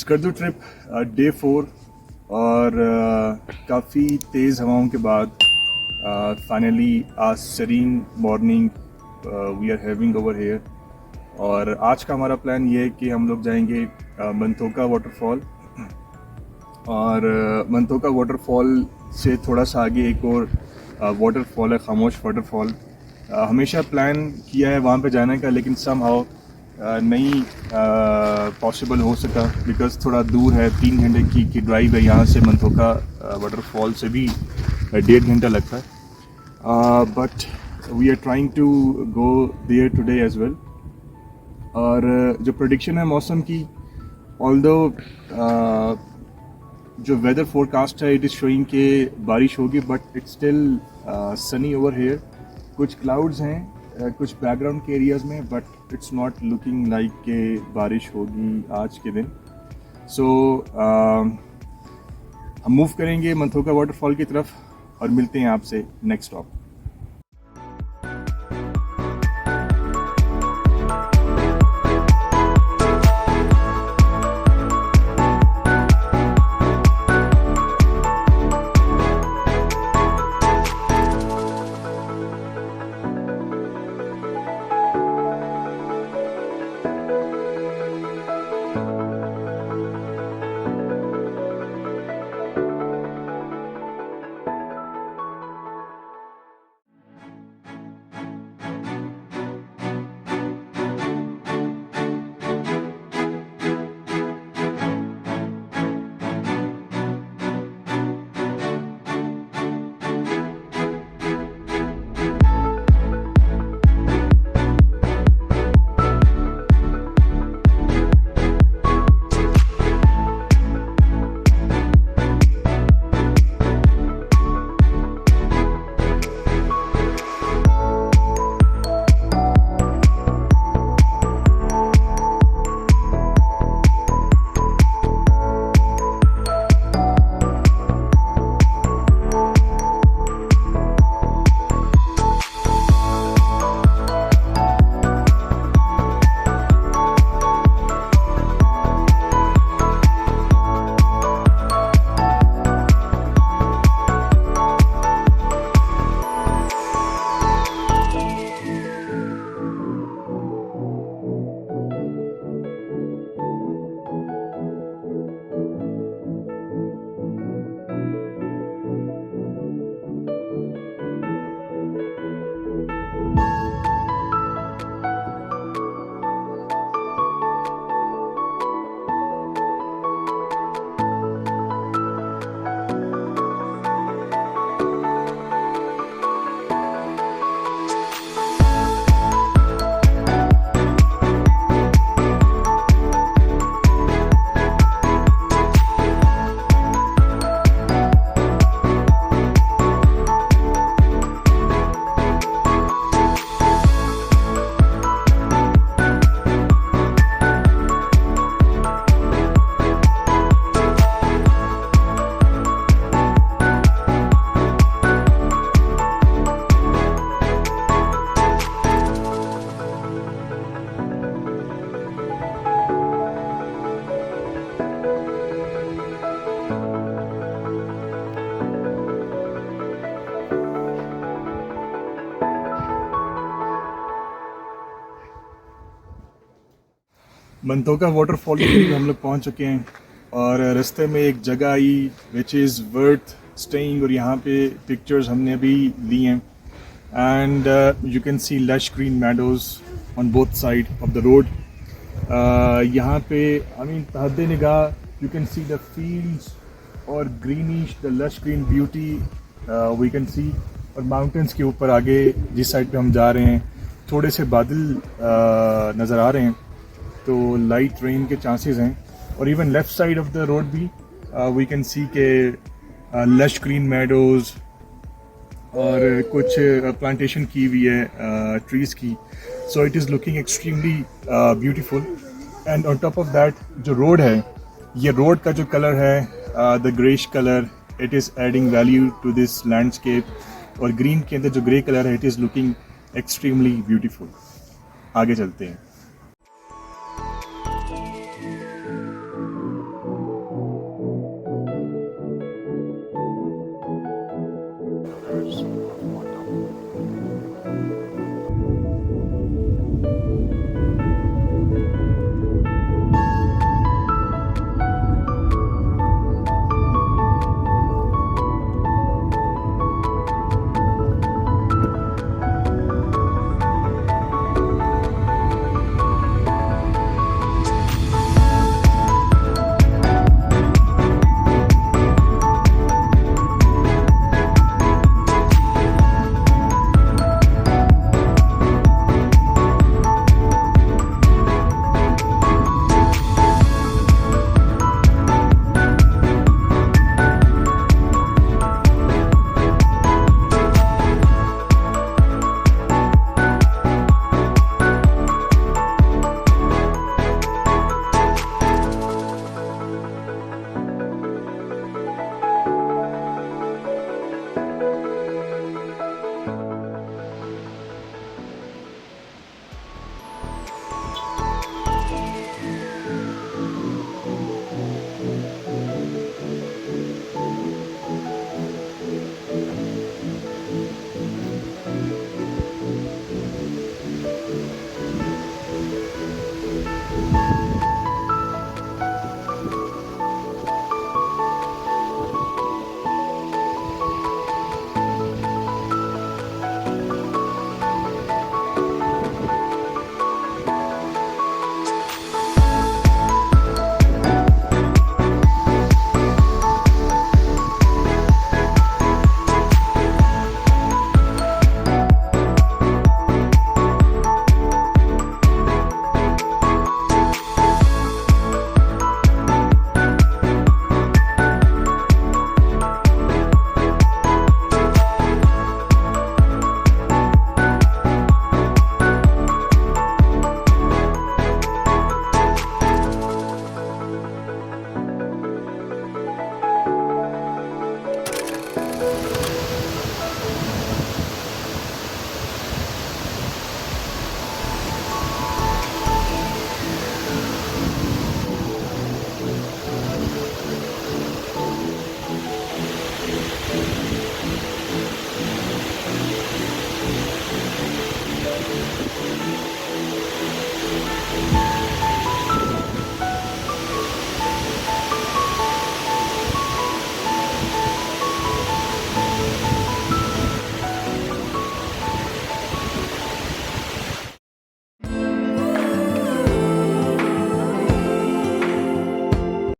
Skardu trip day 4 और काफ़ी तेज़ हवाओं के बाद फाइनली आज serene morning we are having over here. और आज का हमारा प्लान ये है कि हम लोग जाएंगे मंथोका वाटरफॉल और मंथोका वाटरफॉल से थोड़ा सा आगे एक और वाटरफॉल है, खामोश वाटरफॉल। हमेशा प्लान किया है वहाँ पे जाने का, लेकिन समहाउ नहीं पॉसिबल हो सका बिकॉज थोड़ा दूर है। 3 घंटे की ड्राइव है यहाँ से। मंथोका वाटरफॉल से भी 1.5 घंटा लगता है। But we are trying to go there today as well. और जो प्रेडिक्शन है मौसम की, ऑल्दो जो वेदर फोरकास्ट है इट इज़ शोइंग के बारिश होगी, but it's still sunny over here. कुछ क्लाउड्स हैं कुछ बैकग्राउंड के एरियाज़ में, but it's not looking like के बारिश होगी आज के दिन। सो हम मूव करेंगे मंथोका वाटरफॉल की तरफ और मिलते हैं आपसे नेक्स्ट स्टॉप। मंथोका वाटरफॉल के करीब हम लोग पहुंच चुके हैं और रास्ते में एक जगह आई विच इज़ वर्थ स्टेइंग, और यहाँ पे पिक्चर्स हमने अभी ली हैं। And you can see lush green meadows on both side of the road. यहाँ पे आई मीन हद निगाह you can see the fields और greenish the lush green beauty we can see. और माउंटेन्स के ऊपर आगे जिस साइड पे हम जा रहे हैं थोड़े से बादल नज़र आ रहे हैं, तो लाइट रेन के चांसेस हैं। और even left side of the road भी वी कैन सी के लश ग्रीन मेडोज़ और कुछ प्लांटेशन की हुई है ट्रीज़ की। So it is looking extremely beautiful. And on top of that जो रोड है, ये रोड का जो कलर है the greyish colour, it is adding value to this landscape. और ग्रीन के अंदर जो ग्रे कलर है it is looking extremely beautiful. आगे चलते हैं। rivers of Mandoka.